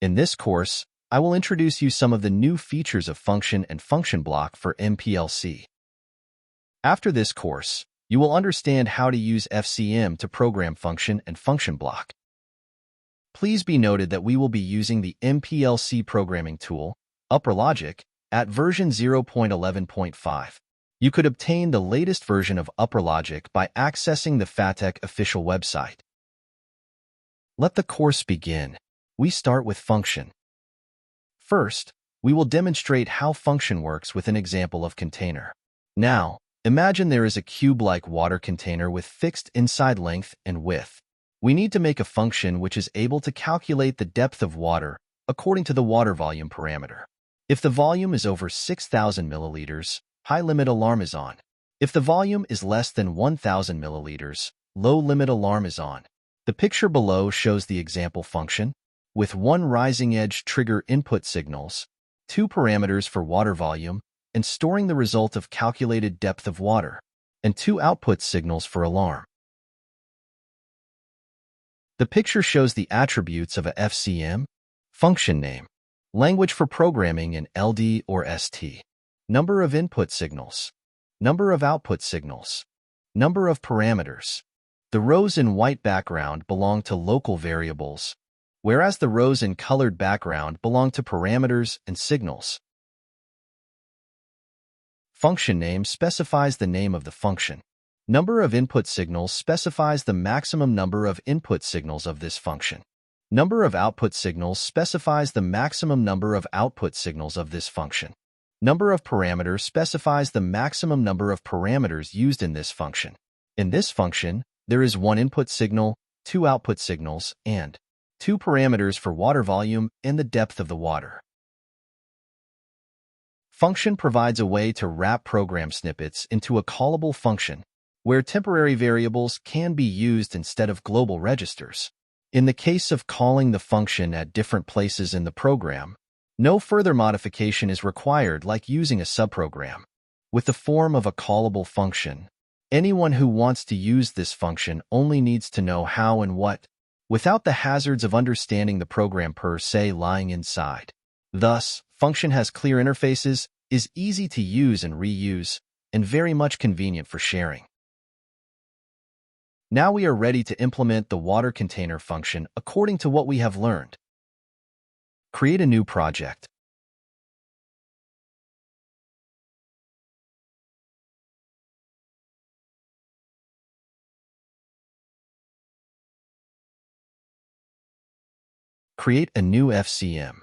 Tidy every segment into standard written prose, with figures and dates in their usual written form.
In this course, I will introduce you some of the new features of function and function block for MPLC. After this course, you will understand how to use FCM to program function and function block. Please be noted that we will be using the MPLC programming tool, UpperLogic, at version 0.11.5. You could obtain the latest version of UpperLogic by accessing the FATEC official website. Let the course begin. We start with function. First, we will demonstrate how function works with an example of container. Now, imagine there is a cube-like water container with fixed inside length and width. We need to make a function which is able to calculate the depth of water according to the water volume parameter. If the volume is over 6,000 milliliters, high limit alarm is on. If the volume is less than 1,000 milliliters, low limit alarm is on. The picture below shows the example function, with one rising edge trigger input signals, two parameters for water volume, and storing the result of calculated depth of water, and two output signals for alarm. The picture shows the attributes of a FCM, function name, language for programming in LD or ST, number of input signals, number of output signals, number of parameters. The rows in white background belong to local variables, whereas the rows in colored background belong to parameters and signals. Function name specifies the name of the function. Number of input signals specifies the maximum number of input signals of this function. Number of output signals specifies the maximum number of output signals of this function. Number of parameters specifies the maximum number of parameters used in this function. In this function, there is one input signal, two output signals, and two parameters for water volume and the depth of the water. Function provides a way to wrap program snippets into a callable function, where temporary variables can be used instead of global registers. In the case of calling the function at different places in the program, no further modification is required like using a subprogram. With the form of a callable function, anyone who wants to use this function only needs to know how and what, without the hazards of understanding the program per se lying inside. Thus, function has clear interfaces, is easy to use and reuse, and very much convenient for sharing. Now we are ready to implement the water container function according to what we have learned. Create a new project. Create a new FCM.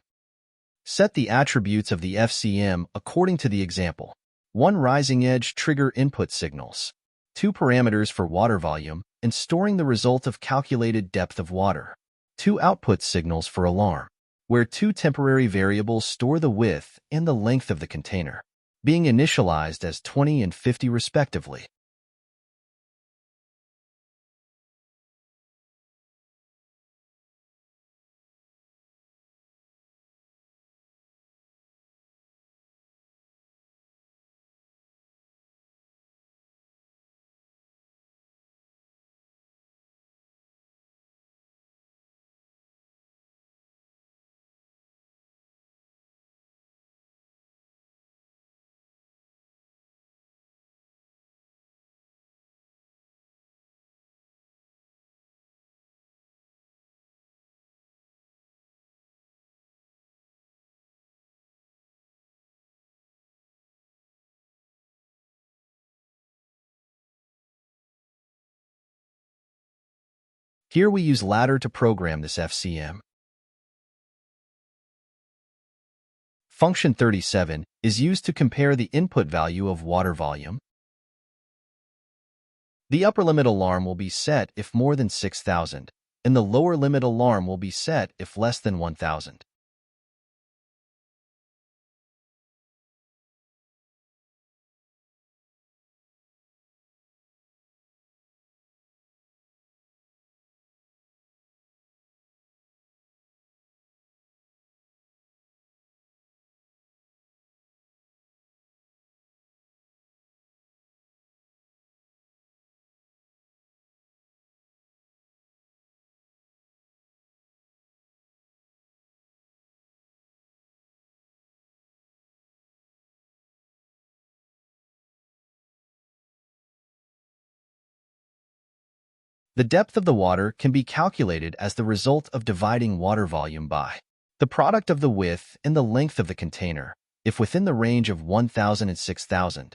Set the attributes of the FCM according to the example. One rising edge trigger input signals, two parameters for water volume, and storing the result of calculated depth of water, two output signals for alarm, where two temporary variables store the width and the length of the container, being initialized as 20 and 50 respectively. Here we use ladder to program this FCM. Function 37 is used to compare the input value of water volume. The upper limit alarm will be set if more than 6,000, and the lower limit alarm will be set if less than 1,000. The depth of the water can be calculated as the result of dividing water volume by the product of the width and the length of the container, if within the range of 1,000 and 6,000.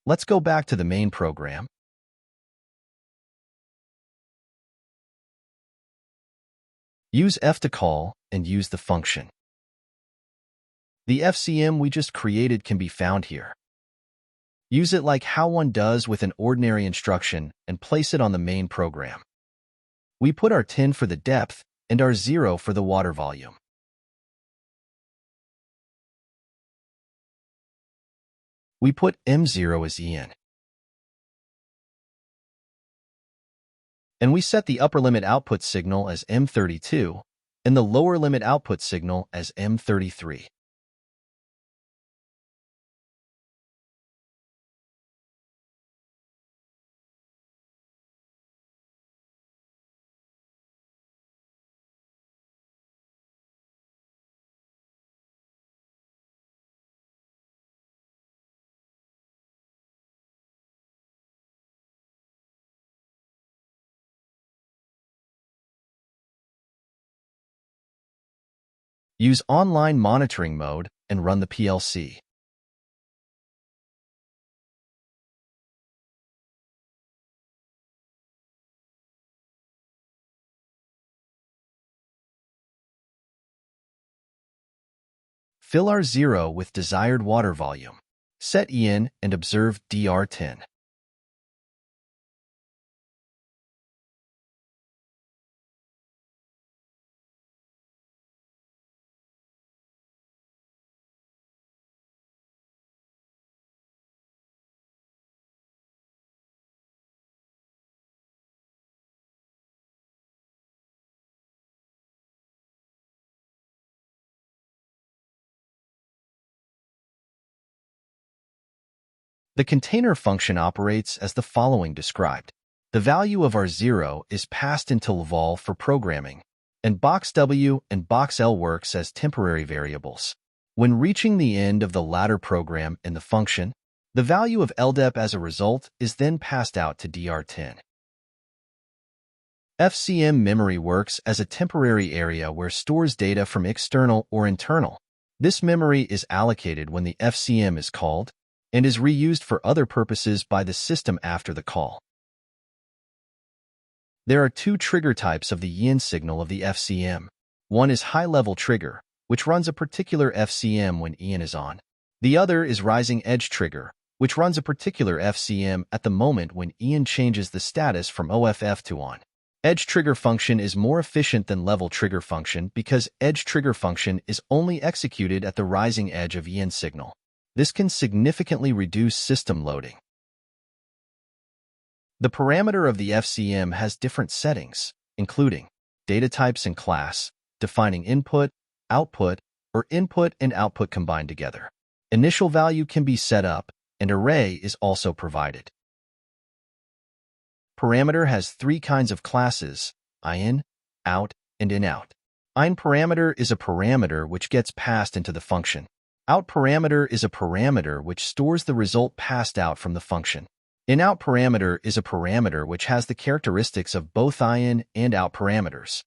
Let's go back to the main program. Use F to call and use the function. The FCM we just created can be found here. Use it like how one does with an ordinary instruction and place it on the main program. We put our 10 for the depth and our 0 for the water volume. We put M0 as En. And we set the upper limit output signal as M32 and the lower limit output signal as M33. Use online monitoring mode and run the PLC. Fill our 0 with desired water volume. Set En and observe DR10. The container function operates as the following described. The value of our 0 is passed into lval for programming, and box W and box L works as temporary variables. When reaching the end of the latter program in the function, the value of LDEP as a result is then passed out to DR10. FCM memory works as a temporary area where stores data from external or internal. This memory is allocated when the FCM is called and is reused for other purposes by the system after the call. There are two trigger types of the EN signal of the FCM. One is high-level trigger, which runs a particular FCM when EN is on. The other is rising edge trigger, which runs a particular FCM at the moment when EN changes the status from OFF to on. Edge trigger function is more efficient than level trigger function because edge trigger function is only executed at the rising edge of EN signal. This can significantly reduce system loading. The parameter of the FCM has different settings, including data types and class, defining input, output, or input and output combined together. Initial value can be set up, and array is also provided. Parameter has three kinds of classes: in, out, and in-out. In parameter is a parameter which gets passed into the function. Out parameter is a parameter which stores the result passed out from the function. In-out parameter is a parameter which has the characteristics of both in and out parameters.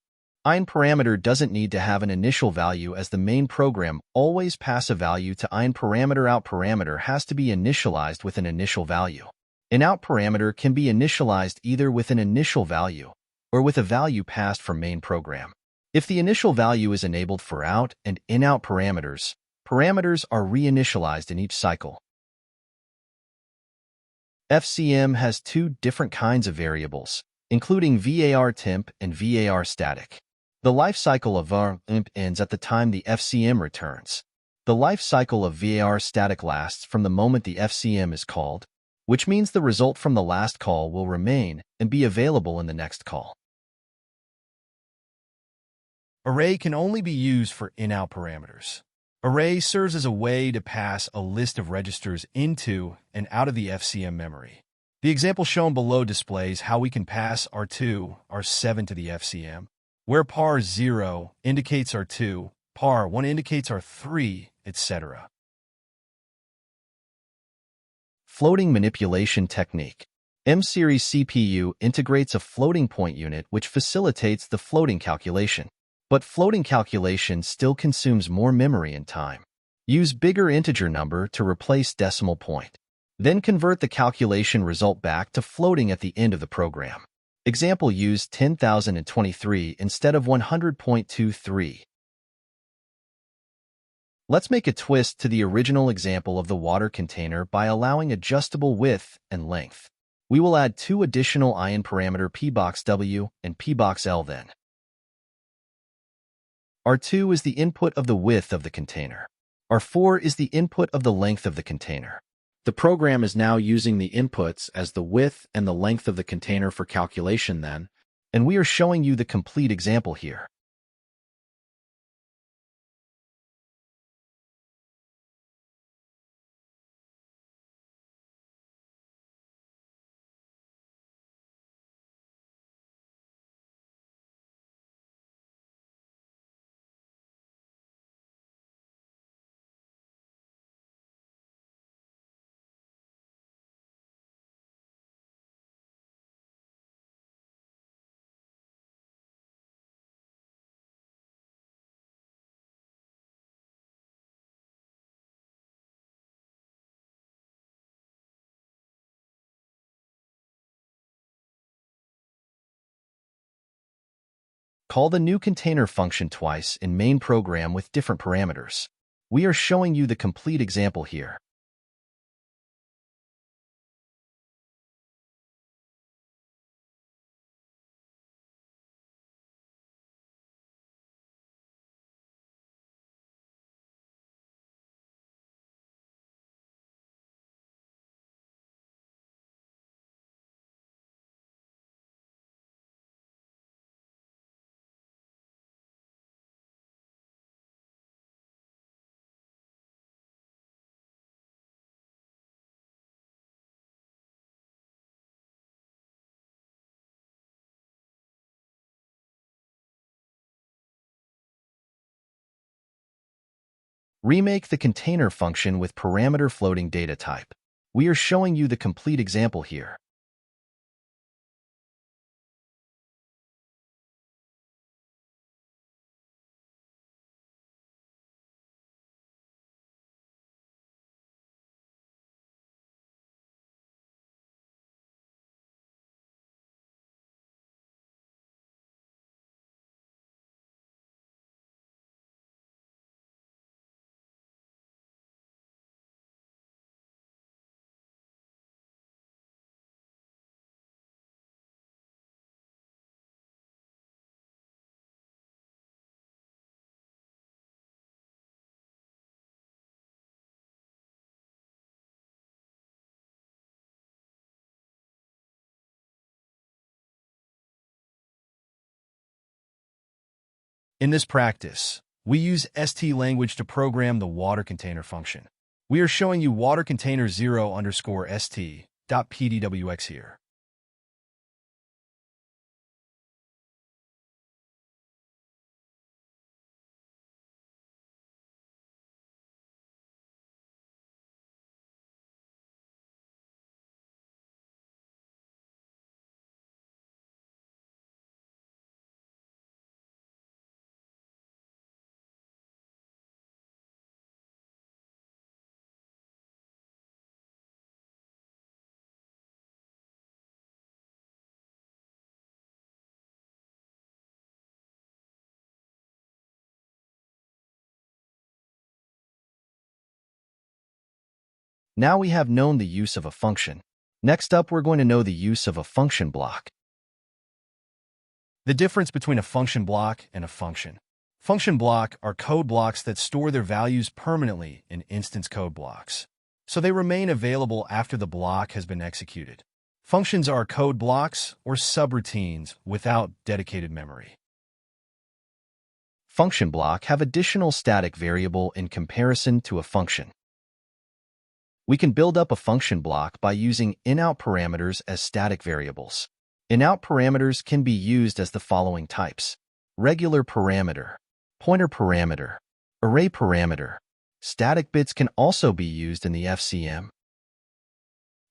IN parameter doesn't need to have an initial value as the main program always pass a value to IN parameter. Out parameter has to be initialized with an initial value. An out parameter can be initialized either with an initial value or with a value passed from main program. If the initial value is enabled for out and in-out parameters, parameters are reinitialized in each cycle. FCM has two different kinds of variables, including var temp and var static. The life cycle of var temp ends at the time the FCM returns. The life cycle of var static lasts from the moment the FCM is called, which means the result from the last call will remain and be available in the next call. Array can only be used for in-out parameters. Array serves as a way to pass a list of registers into and out of the FCM memory. The example shown below displays how we can pass R2, R7 to the FCM, where par 0 indicates R2, par 1 indicates R3, etc. Floating manipulation technique. M-series CPU integrates a floating point unit which facilitates the floating calculation. But floating calculation still consumes more memory and time. Use bigger integer number to replace decimal point. Then convert the calculation result back to floating at the end of the program. Example, use 10,023 instead of 100.23. Let's make a twist to the original example of the water container by allowing adjustable width and length. We will add two additional IN parameter pboxw and pboxl then. R2 is the input of the width of the container. R4 is the input of the length of the container. The program is now using the inputs as the width and the length of the container for calculation then, and we are showing you the complete example here. Call the new container function twice in main program with different parameters. We are showing you the complete example here. Remake the container function with parameter floating data type. We are showing you the complete example here. In this practice, we use ST language to program the water container function. We are showing you water container 0_st.pdwx here. Now we have known the use of a function. Next up, we're going to know the use of a function block. The difference between a function block and a function. Function block are code blocks that store their values permanently in instance code blocks, so they remain available after the block has been executed. Functions are code blocks or subroutines without dedicated memory. Function block have additional static variable in comparison to a function. We can build up a function block by using in-out parameters as static variables. In-out parameters can be used as the following types: regular parameter, pointer parameter, array parameter. Static bits can also be used in the FCM.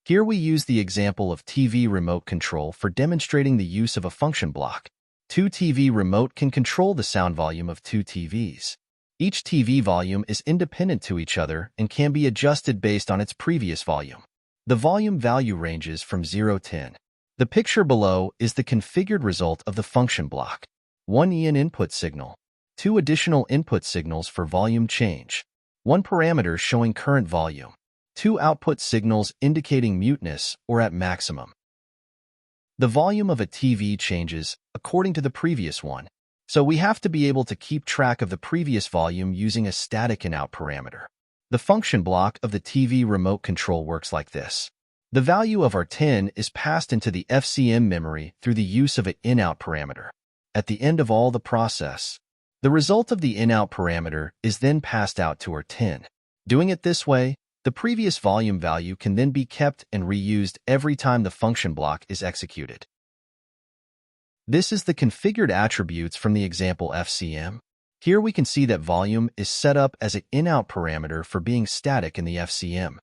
Here we use the example of TV remote control for demonstrating the use of a function block. 2 TV remote can control the sound volume of 2 TVs. Each TV volume is independent to each other and can be adjusted based on its previous volume. The volume value ranges from 0 to 10. The picture below is the configured result of the function block. 1 in input signal, 2 additional input signals for volume change, 1 parameter showing current volume, 2 output signals indicating muteness or at maximum. The volume of a TV changes according to the previous one, so we have to be able to keep track of the previous volume using a static in-out parameter. The function block of the TV remote control works like this. The value of our 10 is passed into the FCM memory through the use of an in-out parameter. At the end of all the process, the result of the in-out parameter is then passed out to our 10. Doing it this way, the previous volume value can then be kept and reused every time the function block is executed. This is the configured attributes from the example FCM. Here we can see that volume is set up as an in-out parameter for being static in the FCM.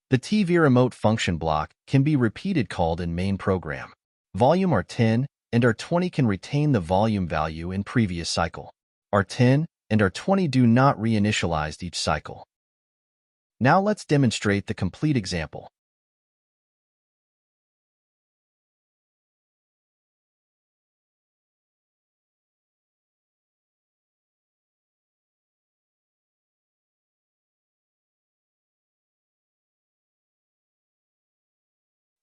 The TV remote function block can be repeated called in main program. Volume R10 and R20 can retain the volume value in previous cycle. R10 and R20 do not reinitialize each cycle. Now let's demonstrate the complete example.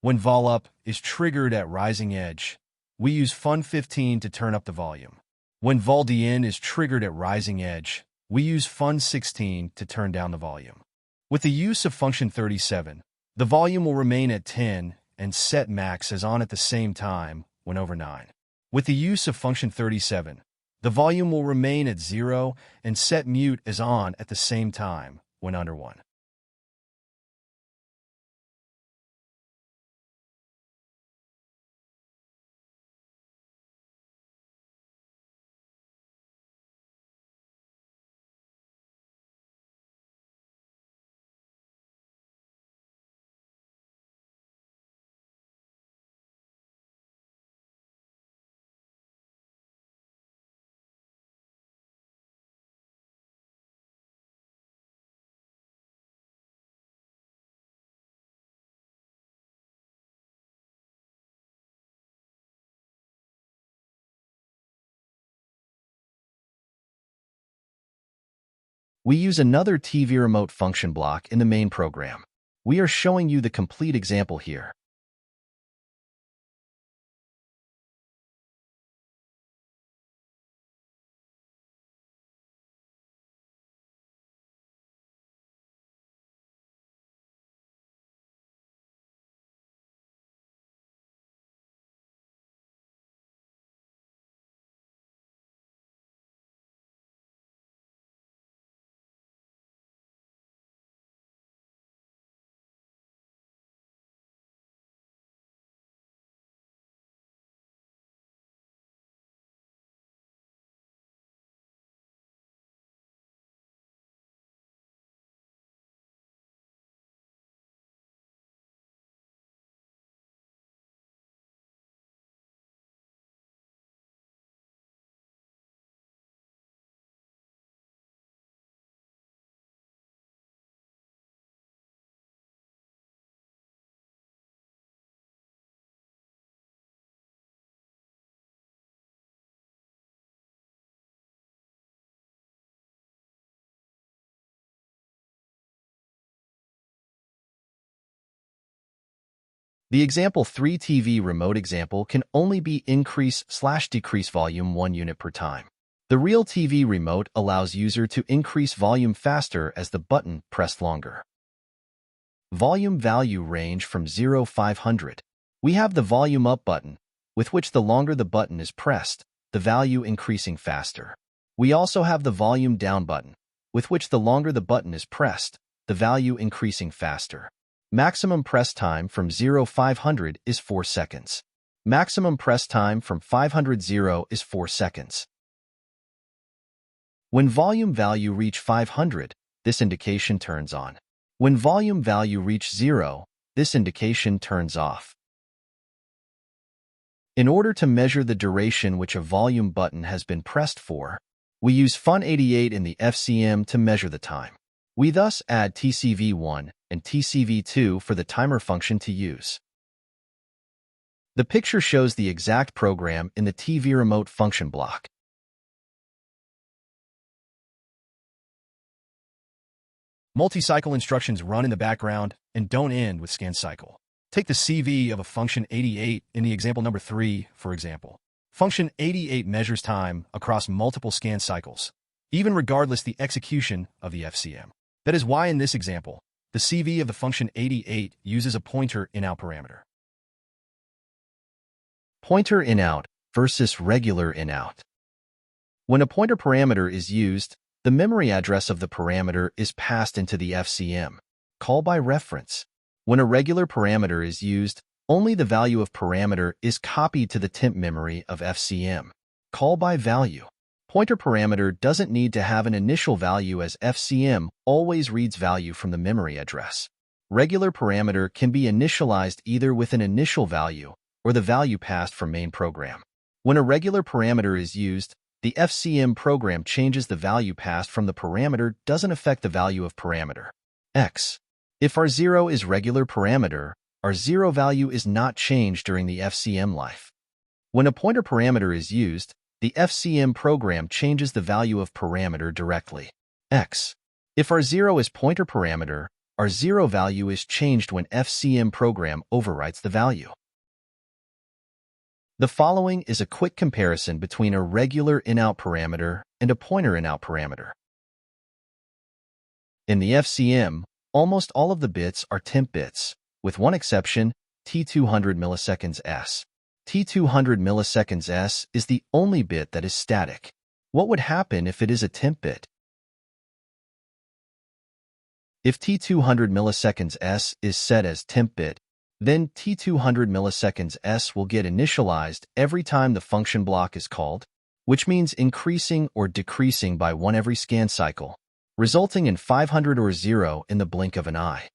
When vol up is triggered at rising edge, we use fun 15 to turn up the volume. When vol dn is triggered at rising edge, we use fun 16 to turn down the volume. With the use of function 37, the volume will remain at 10 and set max as on at the same time when over 9. With the use of function 37, the volume will remain at 0 and set mute as on at the same time when under 1. We use another TV remote function block in the main program. We are showing you the complete example here. The example 3 TV remote example can only be increase/decrease volume 1 unit per time. The real TV remote allows user to increase volume faster as the button pressed longer. Volume value range from 0 to 500. We have the volume up button, with which the longer the button is pressed, the value increasing faster. We also have the volume down button, with which the longer the button is pressed, the value increasing faster. Maximum press time from 0 to 500 is 4 seconds. Maximum press time from 500 to 0 is 4 seconds. When volume value reach 500, this indication turns on. When volume value reach 0, this indication turns off. In order to measure the duration which a volume button has been pressed for, we use Fun88 in the FCM to measure the time. We thus add TCV1 and TCV2 for the timer function to use. The picture shows the exact program in the TV remote function block. Multi-cycle instructions run in the background and don't end with scan cycle. Take the CV of a function 88 in the example number 3, for example. Function 88 measures time across multiple scan cycles, even regardless the execution of the FCM. That is why in this example, the CV of the function 88 uses a pointer in-out parameter. Pointer in-out versus regular in-out. When a pointer parameter is used, the memory address of the parameter is passed into the FCM. Call by reference. When a regular parameter is used, only the value of parameter is copied to the temp memory of FCM. Call by value. Pointer parameter doesn't need to have an initial value as FCM always reads value from the memory address. Regular parameter can be initialized either with an initial value or the value passed from main program. When a regular parameter is used, the FCM program changes the value passed from the parameter doesn't affect the value of parameter X. If R0 is regular parameter, R0 value is not changed during the FCM life. When a pointer parameter is used, the FCM program changes the value of parameter directly X. If R0 is pointer parameter, R0 value is changed when FCM program overwrites the value. The following is a quick comparison between a regular in-out parameter and a pointer in-out parameter. In the FCM, almost all of the bits are temp bits, with one exception, T200 milliseconds S. T200 milliseconds S is the only bit that is static. What would happen if it is a temp bit? If T200 milliseconds S is set as temp bit, then T200 milliseconds S will get initialized every time the function block is called, which means increasing or decreasing by 1 every scan cycle, resulting in 500 or 0 in the blink of an eye.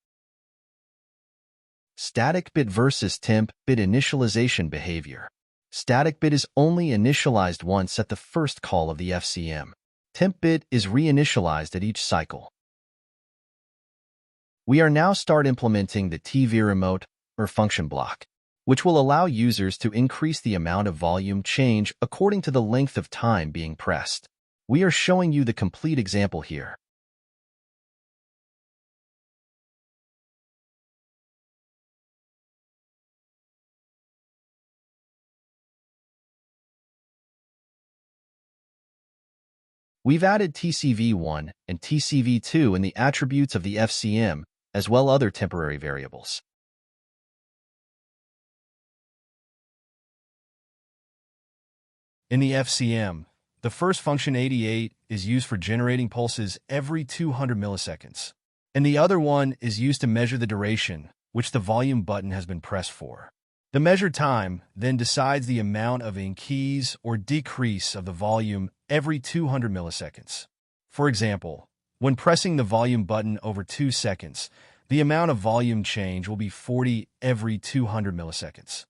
Static bit versus temp bit initialization behavior. Static bit is only initialized once at the first call of the FCM. Temp bit is reinitialized at each cycle. We are now start implementing the TV remote or function block, which will allow users to increase the amount of volume change according to the length of time being pressed. We are showing you the complete example here. We've added TCV1 and TCV2 in the attributes of the FCM, as well as other temporary variables. In the FCM, the first function 88 is used for generating pulses every 200 milliseconds, and the other one is used to measure the duration, which the volume button has been pressed for. The measured time then decides the amount of increase or decrease of the volume every 200 milliseconds. For example, when pressing the volume button over 2 seconds, the amount of volume change will be 40 every 200 milliseconds.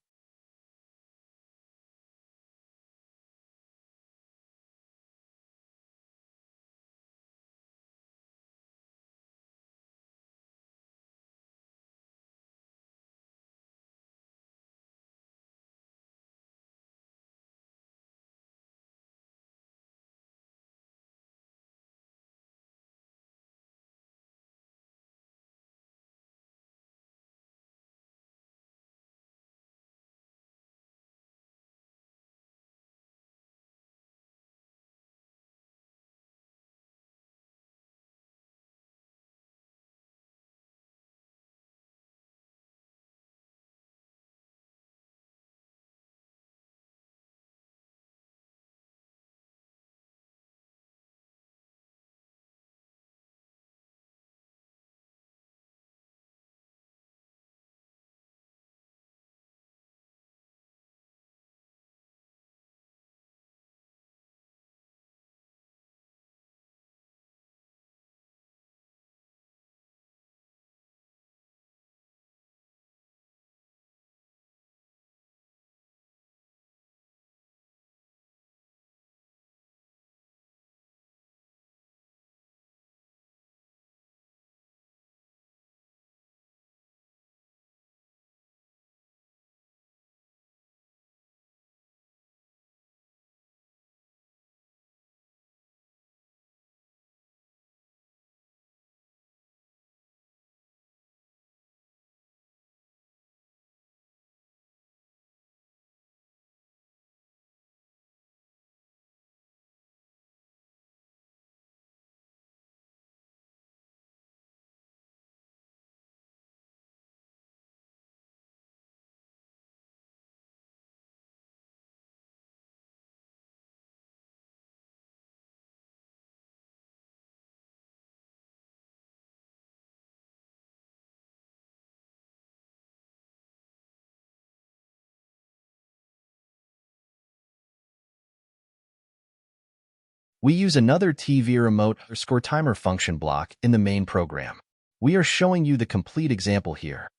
We use another TV remote underscore timer function block in the main program. We are showing you the complete example here.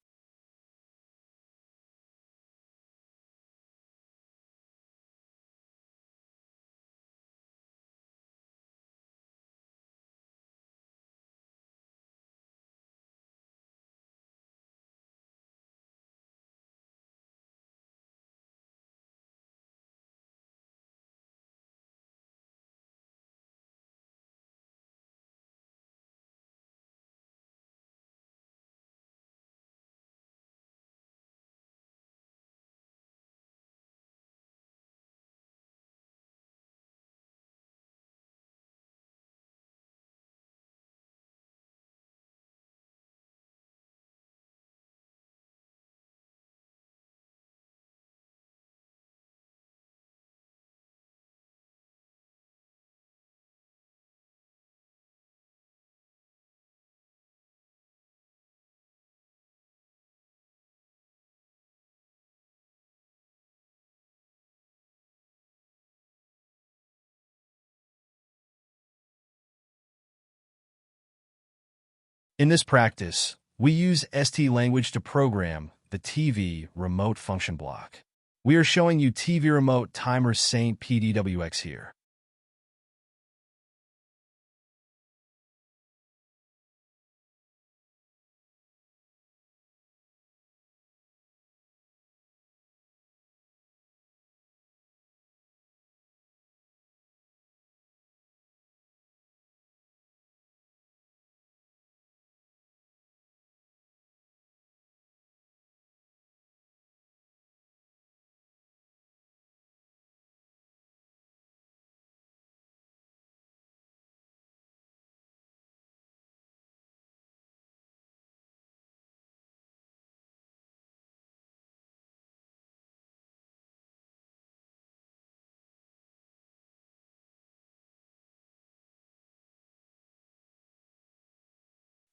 In this practice, we use ST language to program the TV remote function block. We are showing you TV remote timer Saint PDWX here.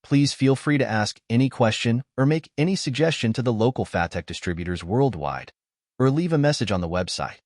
Please feel free to ask any question or make any suggestion to the local FATEC distributors worldwide, or leave a message on the website.